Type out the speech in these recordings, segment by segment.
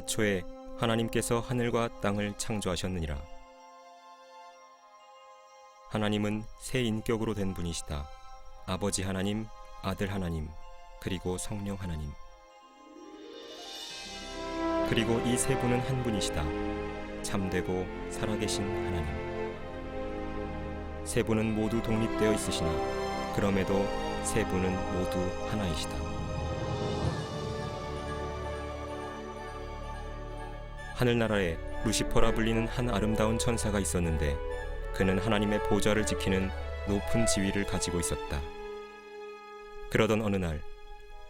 태초에 하나님께서 하늘과 땅을 창조하셨느니라. 하나님은 세 인격으로 된 분이시다. 아버지 하나님, 아들 하나님, 그리고 성령 하나님. 그리고 이 세 분은 한 분이시다. 참되고 살아계신 하나님. 세 분은 모두 독립되어 있으시나 그럼에도 세 분은 모두 하나이시다. 하늘나라에 루시퍼라 불리는 한 아름다운 천사가 있었는데 그는 하나님의 보좌를 지키는 높은 지위를 가지고 있었다. 그러던 어느 날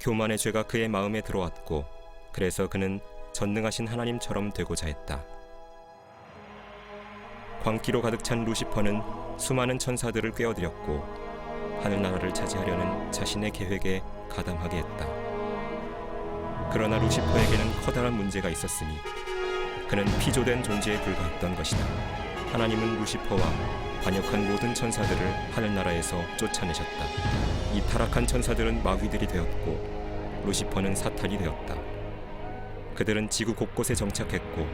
교만의 죄가 그의 마음에 들어왔고 그래서 그는 전능하신 하나님처럼 되고자 했다. 광기로 가득 찬 루시퍼는 수많은 천사들을 꿰어들였고 하늘나라를 차지하려는 자신의 계획에 가담하게 했다. 그러나 루시퍼에게는 커다란 문제가 있었으니 그는 피조된 존재에 불과했던 것이다. 하나님은 루시퍼와 반역한 모든 천사들을 하늘나라에서 쫓아내셨다. 이 타락한 천사들은 마귀들이 되었고 루시퍼는 사탄이 되었다. 그들은 지구 곳곳에 정착했고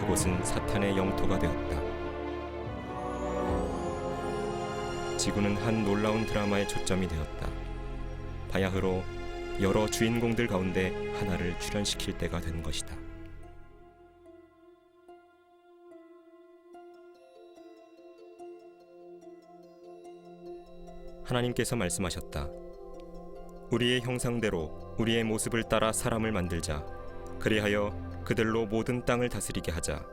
그곳은 사탄의 영토가 되었다. 지구는 한 놀라운 드라마의 초점이 되었다. 바야흐로 여러 주인공들 가운데 하나를 출연시킬 때가 된 것이다. 하나님께서 말씀하셨다. 우리의 형상대로 우리의 모습을 따라 사람을 만들자. 그리하여 그들로 모든 땅을 다스리게 하자.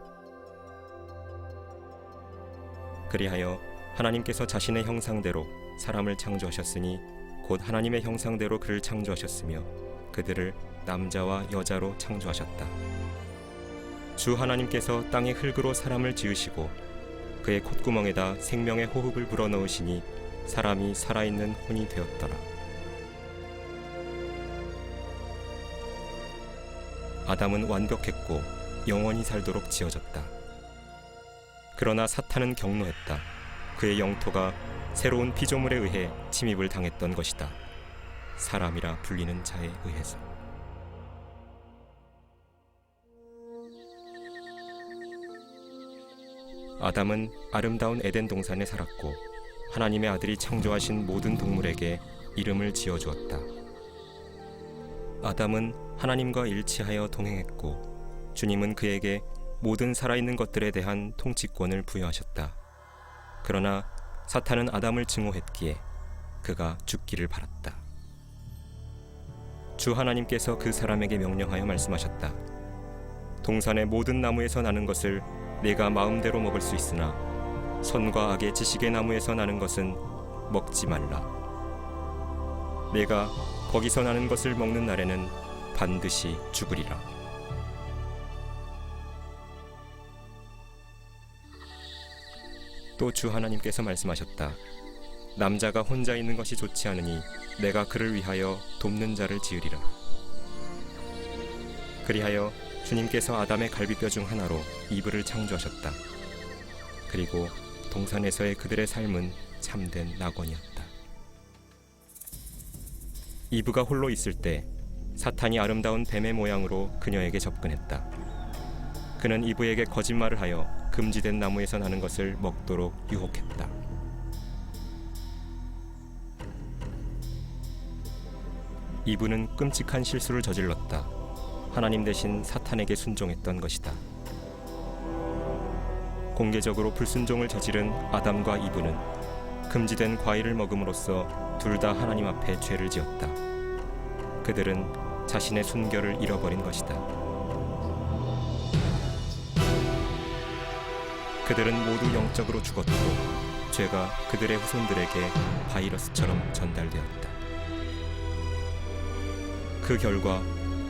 그리하여 하나님께서 자신의 형상대로 사람을 창조하셨으니 곧 하나님의 형상대로 그를 창조하셨으며 그들을 남자와 여자로 창조하셨다. 주 하나님께서 땅의 흙으로 사람을 지으시고 그의 콧구멍에다 생명의 호흡을 불어넣으시니 사람이 살아있는 혼이 되었더라. 아담은 완벽했고 영원히 살도록 지어졌다. 그러나 사탄은 경노했다. 그의 영토가 새로운 피조물에 의해 침입을 당했던 것이다. 사람이라 불리는 자에 의해서. 아담은 아름다운 에덴 동산에 살았고 하나님의 아들이 창조하신 모든 동물에게 이름을 지어주었다. 아담은 하나님과 일치하여 동행했고 주님은 그에게 모든 살아있는 것들에 대한 통치권을 부여하셨다. 그러나 사탄은 아담을 증오했기에 그가 죽기를 바랐다. 주 하나님께서 그 사람에게 명령하여 말씀하셨다. 동산의 모든 나무에서 나는 것을 내가 마음대로 먹을 수 있으나 선과 악의 지식의 나무에서 나는 것은 먹지 말라. 내가 거기서 나는 것을 먹는 날에는 반드시 죽으리라. 또 주 하나님께서 말씀하셨다. 남자가 혼자 있는 것이 좋지 않으니 내가 그를 위하여 돕는 자를 지으리라. 그리하여 주님께서 아담의 갈비뼈 중 하나로 이브를 창조하셨다. 그리고 동산에서의 그들의 삶은 참된 낙원이었다. 이브가 홀로 있을 때 사탄이 아름다운 뱀의 모양으로 그녀에게 접근했다. 그는 이브에게 거짓말을 하여 금지된 나무에서 나는 것을 먹도록 유혹했다. 이브는 끔찍한 실수를 저질렀다. 하나님 대신 사탄에게 순종했던 것이다. 공개적으로 불순종을 저지른 아담과 이브는 금지된 과일을 먹음으로써 둘 다 하나님 앞에 죄를 지었다. 그들은 자신의 순결을 잃어버린 것이다. 그들은 모두 영적으로 죽었고 죄가 그들의 후손들에게 바이러스처럼 전달되었다. 그 결과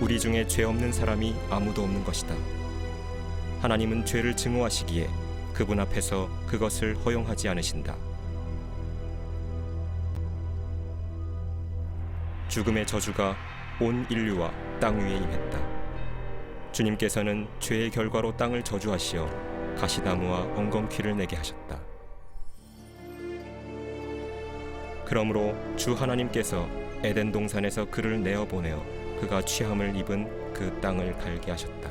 우리 중에 죄 없는 사람이 아무도 없는 것이다. 하나님은 죄를 증오하시기에 그분 앞에서 그것을 허용하지 않으신다. 죽음의 저주가 온 인류와 땅 위에 임했다. 주님께서는 죄의 결과로 땅을 저주하시어 가시나무와 엉겅퀴를 내게 하셨다. 그러므로 주 하나님께서 에덴 동산에서 그를 내어보내어 그가 취함을 입은 그 땅을 갈게 하셨다.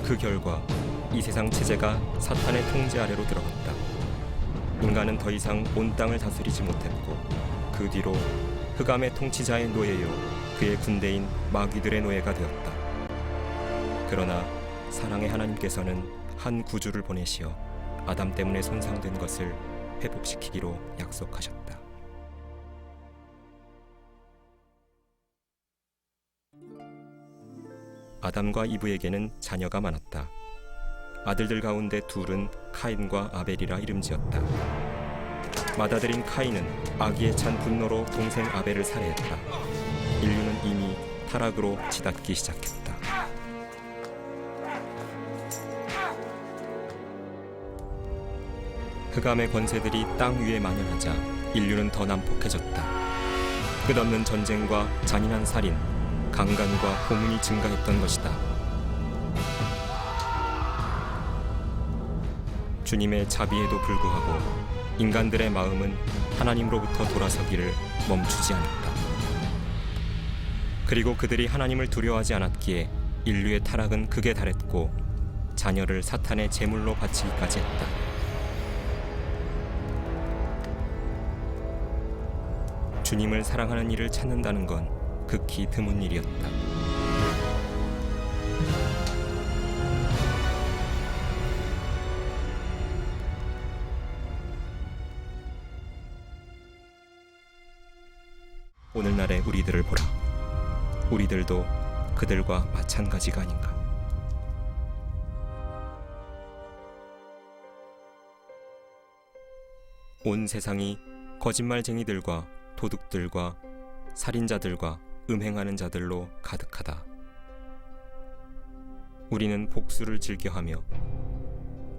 그 결과 이 세상 체제가 사탄의 통제 아래로 들어갔다. 인간은 더 이상 온 땅을 다스리지 못했고 그 뒤로 흑암의 통치자의 노예요 그의 군대인 마귀들의 노예가 되었다. 그러나 사랑의 하나님께서는 한 구주를 보내시어 아담 때문에 손상된 것을 회복시키기로 약속하셨다. 아담과 이브에게는 자녀가 많았다. 아들들 가운데 둘은 카인과 아벨이라 이름지었다. 맏아들인 카인은 악의에 찬 분노로 동생 아벨을 살해했다. 인류는 이미 타락으로 치닫기 시작했다. 흑암의 권세들이 땅 위에 만연하자 인류는 더 난폭해졌다. 끝없는 전쟁과 잔인한 살인, 강간과 고문이 증가했던 것이다. 주님의 자비에도 불구하고 인간들의 마음은 하나님으로부터 돌아서기를 멈추지 않았다. 그리고 그들이 하나님을 두려워하지 않았기에 인류의 타락은 극에 달했고 자녀를 사탄의 제물로 바치기까지 했다. 주님을 사랑하는 이를 찾는다는 건 극히 드문 일이었다. 오늘날의 우리들을 보라. 우리들도 그들과 마찬가지가 아닌가. 온 세상이 거짓말쟁이들과 도둑들과 살인자들과 음행하는 자들로 가득하다. 우리는 복수를 즐겨하며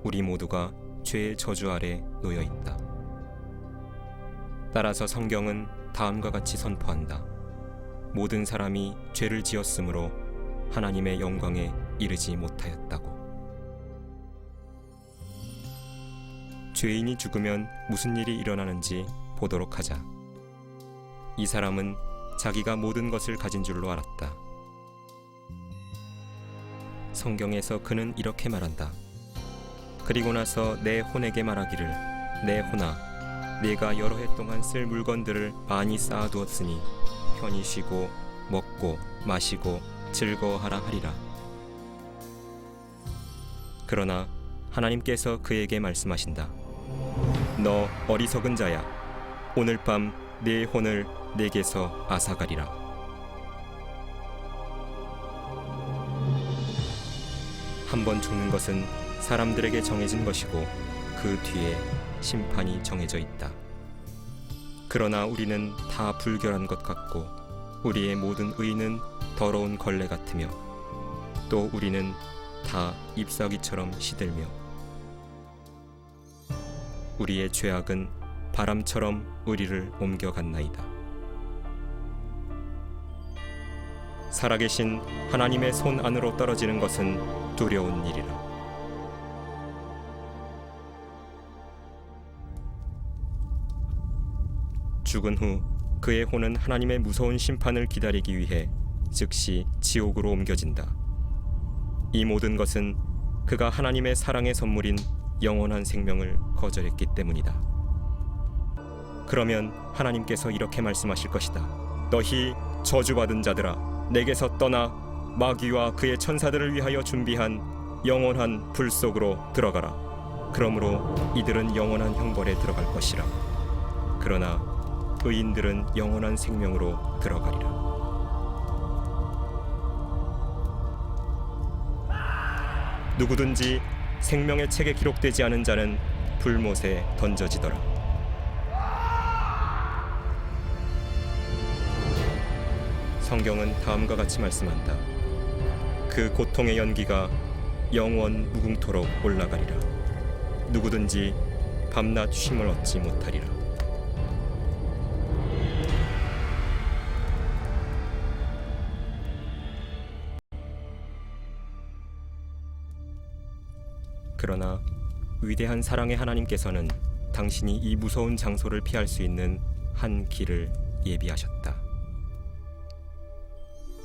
우리 모두가 죄의 저주 아래 놓여 있다. 따라서 성경은 다음과 같이 선포한다. 모든 사람이 죄를 지었으므로 하나님의 영광에 이르지 못하였다고. 죄인이 죽으면 무슨 일이 일어나는지 보도록 하자. 이 사람은 자기가 모든 것을 가진 줄로 알았다. 성경에서 그는 이렇게 말한다. 그리고 나서 내 혼에게 말하기를 내 혼아 네가 여러 해 동안 쓸 물건들을 많이 쌓아두었으니 편히 쉬고 먹고 마시고 즐거워하라 하리라. 그러나 하나님께서 그에게 말씀하신다. 너 어리석은 자야. 오늘 밤 네 혼을 내게서 앗아가리라. 한 번 죽는 것은 사람들에게 정해진 것이고 그 뒤에 심판이 정해져 있다. 그러나 우리는 다 불결한 것 같고 우리의 모든 의는 더러운 걸레 같으며 또 우리는 다 잎사귀처럼 시들며 우리의 죄악은 바람처럼 우리를 옮겨갔나이다. 살아계신 하나님의 손 안으로 떨어지는 것은 두려운 일이라. 죽은 후 그의 혼은 하나님의 무서운 심판을 기다리기 위해 즉시 지옥으로 옮겨진다. 이 모든 것은 그가 하나님의 사랑의 선물인 영원한 생명을 거절했기 때문이다. 그러면 하나님께서 이렇게 말씀하실 것이다. 너희 저주받은 자들아, 내게서 떠나 마귀와 그의 천사들을 위하여 준비한 영원한 불 속으로 들어가라. 그러므로 이들은 영원한 형벌에 들어갈 것이라. 그러나 의인들은 영원한 생명으로 들어가리라. 누구든지 생명의 책에 기록되지 않은 자는 불못에 던져지더라. 성경은 다음과 같이 말씀한다. 그 고통의 연기가 영원 무궁토록 올라가리라. 누구든지 밤낮 쉼을 얻지 못하리라. 그러나 위대한 사랑의 하나님께서는 당신이 이 무서운 장소를 피할 수 있는 한 길을 예비하셨다.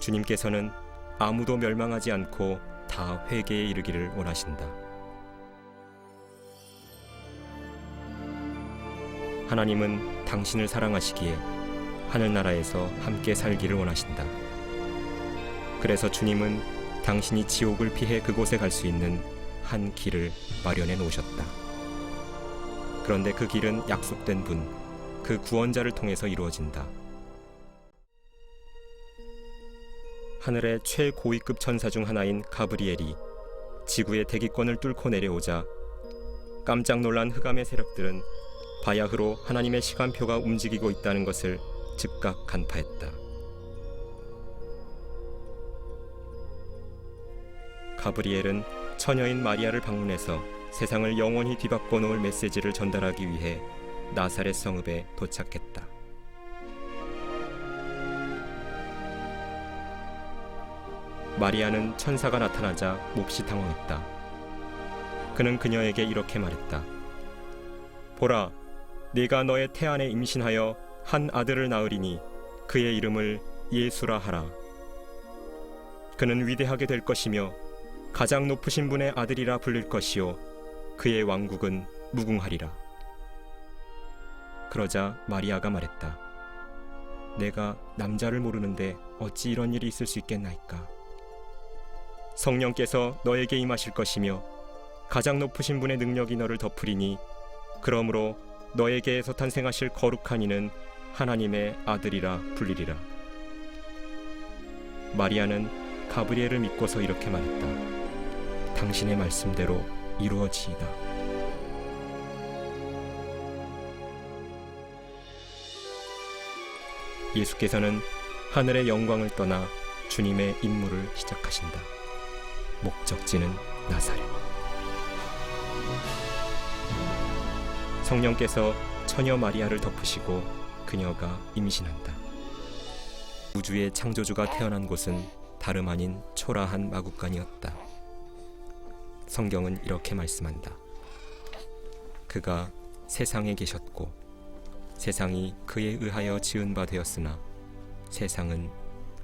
주님께서는 아무도 멸망하지 않고 다 회개에 이르기를 원하신다. 하나님은 당신을 사랑하시기에 하늘나라에서 함께 살기를 원하신다. 그래서 주님은 당신이 지옥을 피해 그곳에 갈 수 있는 한 길을 마련해 놓으셨다. 그런데 그 길은 약속된 분, 그 구원자를 통해서 이루어진다. 하늘의 최고위급 천사 중 하나인 가브리엘이 지구의 대기권을 뚫고 내려오자 깜짝 놀란 흑암의 세력들은 바야흐로 하나님의 시간표가 움직이고 있다는 것을 즉각 간파했다. 가브리엘은 처녀인 마리아를 방문해서 세상을 영원히 뒤바꿔 놓을 메시지를 전달하기 위해 나사렛 성읍에 도착했다. 마리아는 천사가 나타나자 몹시 당황했다. 그는 그녀에게 이렇게 말했다. 보라, 네가 너의 태안에 임신하여 한 아들을 낳으리니 그의 이름을 예수라 하라. 그는 위대하게 될 것이며 가장 높으신 분의 아들이라 불릴 것이요 그의 왕국은 무궁하리라. 그러자 마리아가 말했다. 내가 남자를 모르는데 어찌 이런 일이 있을 수 있겠나이까. 성령께서 너에게 임하실 것이며 가장 높으신 분의 능력이 너를 덮으리니 그러므로 너에게서 탄생하실 거룩한 이는 하나님의 아들이라 불리리라. 마리아는 가브리엘을 믿고서 이렇게 말했다. 당신의 말씀대로 이루어지이다. 예수께서는 하늘의 영광을 떠나 주님의 임무를 시작하신다. 목적지는 나사렛. 성령께서 처녀 마리아를 덮으시고 그녀가 임신한다. 우주의 창조주가 태어난 곳은 다름 아닌 초라한 마구간이었다. 성경은 이렇게 말씀한다. 그가 세상에 계셨고 세상이 그에 의하여 지은 바 되었으나 세상은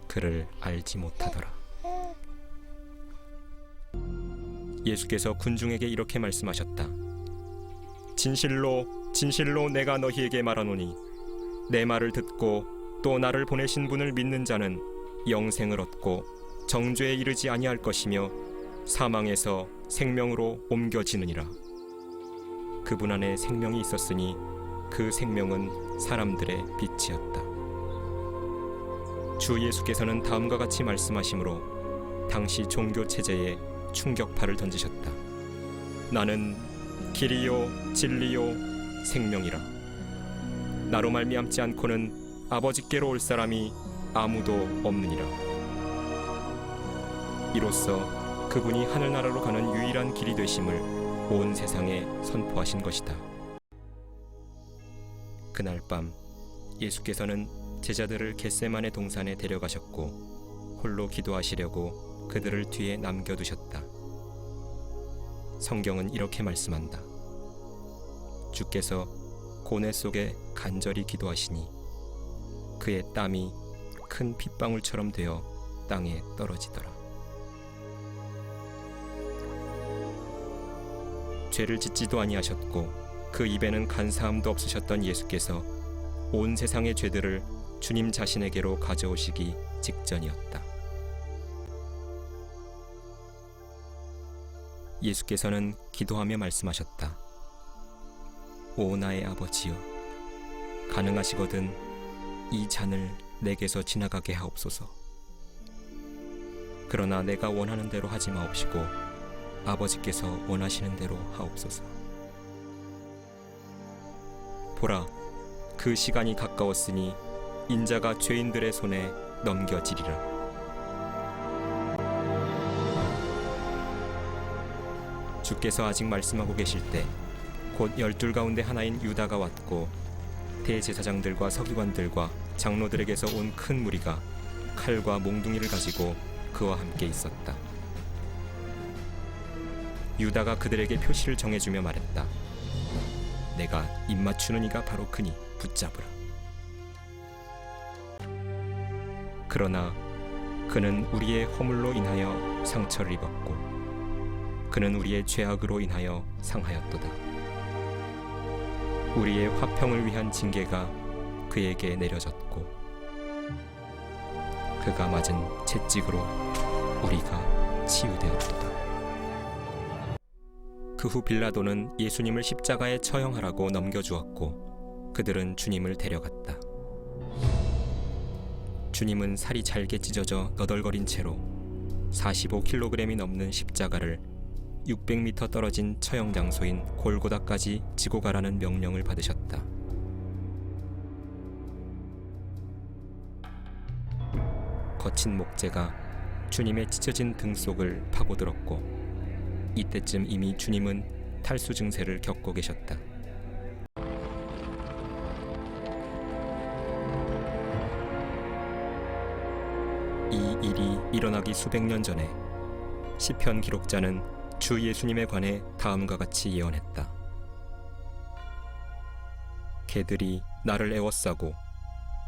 그를 알지 못하더라. 예수께서 군중에게 이렇게 말씀하셨다. 진실로 진실로 내가 너희에게 말하노니 내 말을 듣고 또 나를 보내신 분을 믿는 자는 영생을 얻고 정죄에 이르지 아니할 것이며 사망에서 생명으로 옮겨지느니라. 그분 안에 생명이 있었으니 그 생명은 사람들의 빛이었다. 주 예수께서는 다음과 같이 말씀하시므로 당시 종교 체제에 충격파를 던지셨다. 나는 길이요 진리요 생명이라. 나로 말미암지 않고는 아버지께로 올 사람이 아무도 없느니라. 이로써 그분이 하늘나라로 가는 유일한 길이 되심을 온 세상에 선포하신 것이다. 그날 밤 예수께서는 제자들을 겟세마네 동산에 데려가셨고 홀로 기도하시려고 그들을 뒤에 남겨두셨다. 성경은 이렇게 말씀한다. 주께서 고뇌 속에 간절히 기도하시니 그의 땀이 큰 핏방울처럼 되어 땅에 떨어지더라. 죄를 짓지도 아니하셨고 그 입에는 간사함도 없으셨던 예수께서 온 세상의 죄들을 주님 자신에게로 가져오시기 직전이었다. 예수께서는 기도하며 말씀하셨다. 오 나의 아버지여, 가능하시거든 이 잔을 내게서 지나가게 하옵소서. 그러나 내가 원하는 대로 하지 마옵시고 아버지께서 원하시는 대로 하옵소서. 보라, 그 시간이 가까웠으니 인자가 죄인들의 손에 넘겨지리라. 주께서 아직 말씀하고 계실 때 곧 12 가운데 하나인 유다가 왔고 대제사장들과 서기관들과 장로들에게서 온 큰 무리가 칼과 몽둥이를 가지고 그와 함께 있었다. 유다가 그들에게 표시를 정해주며 말했다. 내가 입맞추는 이가 바로 그니 붙잡으라. 그러나 그는 우리의 허물로 인하여 상처를 입었고 그는 우리의 죄악으로 인하여 상하였도다. 우리의 화평을 위한 징계가 그에게 내려졌고 그가 맞은 채찍으로 우리가 치유되었도다. 그 후 빌라도는 예수님을 십자가에 처형하라고 넘겨주었고 그들은 주님을 데려갔다. 주님은 살이 잘게 찢어져 너덜거린 채로 45kg이 넘는 십자가를 600m 떨어진 처형 장소인 골고다까지 지고 가라는 명령을 받으셨다. 거친 목재가 주님의 찢어진 등 속을 파고들었고 이때쯤 이미 주님은 탈수 증세를 겪고 계셨다. 이 일이 일어나기 수백 년 전에 시편 기록자는 주 예수님에 관해 다음과 같이 예언했다. 개들이 나를 에워싸고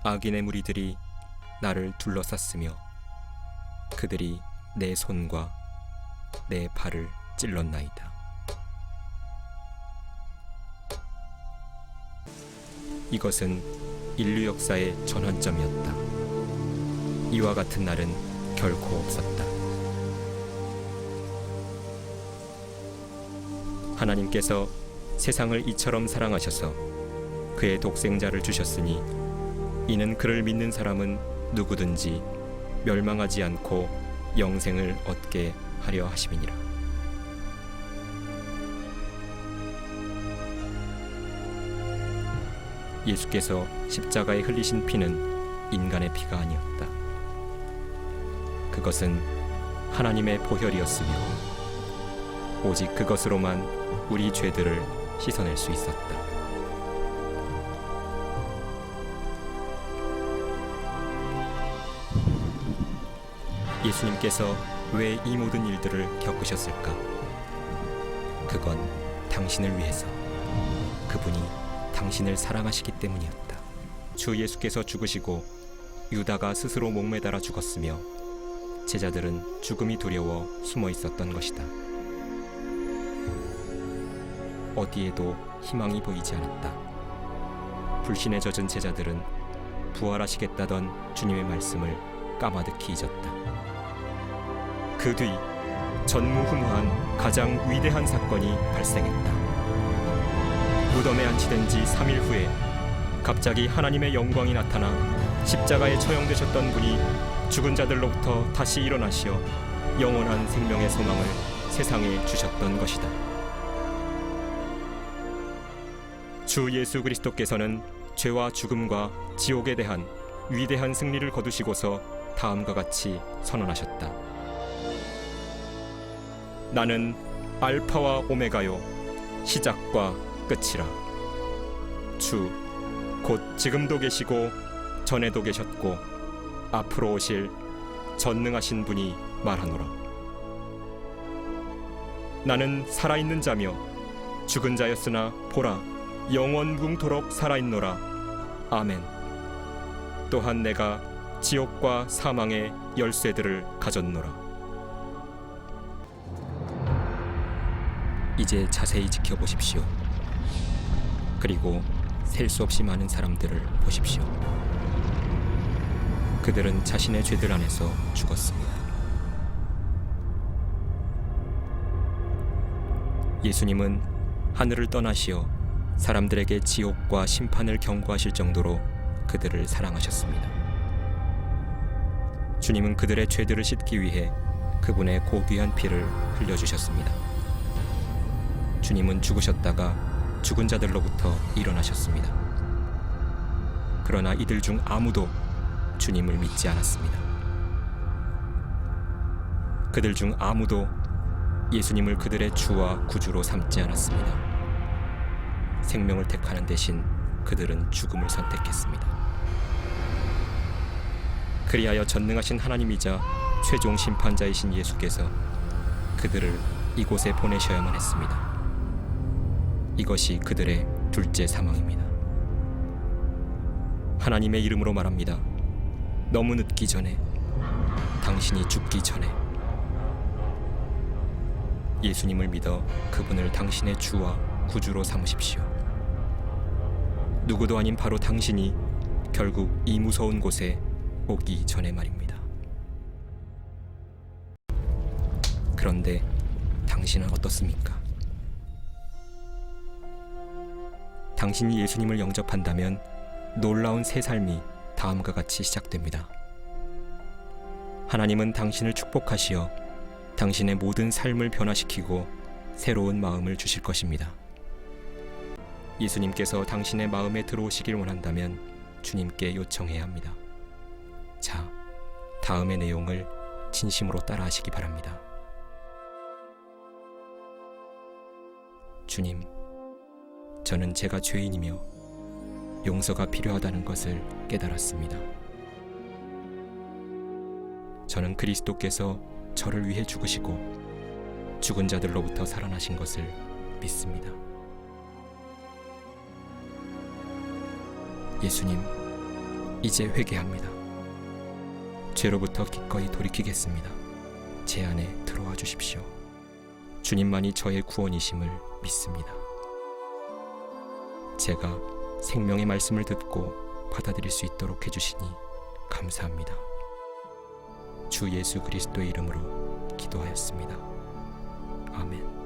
악인의 무리들이 나를 둘러쌌으며 그들이 내 손과 내 발을 찔렀나이다. 이것은 인류 역사의 전환점이었다. 이와 같은 날은 결코 없었다. 하나님께서 세상을 이처럼 사랑하셔서 그의 독생자를 주셨으니 이는 그를 믿는 사람은 누구든지 멸망하지 않고 영생을 얻게 하려 하심이니라. 예수께서 십자가에 흘리신 피는 인간의 피가 아니었다. 그것은 하나님의 보혈이었으며 오직 그것으로만 우리 죄들을 씻어낼 수 있었다. 예수님께서 왜 이 모든 일들을 겪으셨을까? 그건 당신을 위해서, 그분이 당신을 사랑하시기 때문이었다. 주 예수께서 죽으시고 유다가 스스로 목매달아 죽었으며 제자들은 죽음이 두려워 숨어 있었던 것이다. 어디에도 희망이 보이지 않았다. 불신에 젖은 제자들은 부활하시겠다던 주님의 말씀을 까마득히 잊었다. 그 뒤 전무후무한 가장 위대한 사건이 발생했다. 무덤에 안치된 지 3일 후에 갑자기 하나님의 영광이 나타나 십자가에 처형되셨던 분이 죽은 자들로부터 다시 일어나시어 영원한 생명의 소망을 세상에 주셨던 것이다. 주 예수 그리스도께서는 죄와 죽음과 지옥에 대한 위대한 승리를 거두시고서 다음과 같이 선언하셨다. 나는 알파와 오메가요 시작과 끝이라. 주 곧 지금도 계시고 전에도 계셨고 앞으로 오실 전능하신 분이 말하노라. 나는 살아있는 자며 죽은 자였으나 보라 영원 무궁토록 살아있노라. 아멘. 또한 내가 지옥과 사망의 열쇠들을 가졌노라. 이제 자세히 지켜보십시오. 그리고 셀 수 없이 많은 사람들을 보십시오. 그들은 자신의 죄들 안에서 죽었습니다. 예수님은 하늘을 떠나시어 사람들에게 지옥과 심판을 경고하실 정도로 그들을 사랑하셨습니다. 주님은 그들의 죄들을 씻기 위해 그분의 고귀한 피를 흘려주셨습니다. 주님은 죽으셨다가 죽은 자들로부터 일어나셨습니다. 그러나 이들 중 아무도 주님을 믿지 않았습니다. 그들 중 아무도 예수님을 그들의 주와 구주로 삼지 않았습니다. 생명을 택하는 대신 그들은 죽음을 선택했습니다. 그리하여 전능하신 하나님이자 최종 심판자이신 예수께서 그들을 이곳에 보내셔야만 했습니다. 이것이 그들의 둘째 사망입니다. 하나님의 이름으로 말합니다. 너무 늦기 전에 당신이 죽기 전에 예수님을 믿어 그분을 당신의 주와 구주로 삼으십시오. 누구도 아닌 바로 당신이 결국 이 무서운 곳에 오기 전에 말입니다. 그런데 당신은 어떻습니까? 당신이 예수님을 영접한다면 놀라운 새 삶이 다음과 같이 시작됩니다. 하나님은 당신을 축복하시어 당신의 모든 삶을 변화시키고 새로운 마음을 주실 것입니다. 예수님께서 당신의 마음에 들어오시길 원한다면 주님께 요청해야 합니다. 자, 다음의 내용을 진심으로 따라하시기 바랍니다. 주님, 저는 제가 죄인이며 용서가 필요하다는 것을 깨달았습니다. 저는 그리스도께서 저를 위해 죽으시고 죽은 자들로부터 살아나신 것을 믿습니다. 예수님, 이제 회개합니다. 죄로부터 기꺼이 돌이키겠습니다. 제 안에 들어와 주십시오. 주님만이 저의 구원이심을 믿습니다. 제가 생명의 말씀을 듣고 받아들일 수 있도록 해주시니 감사합니다. 주 예수 그리스도의 이름으로 기도하였습니다. 아멘.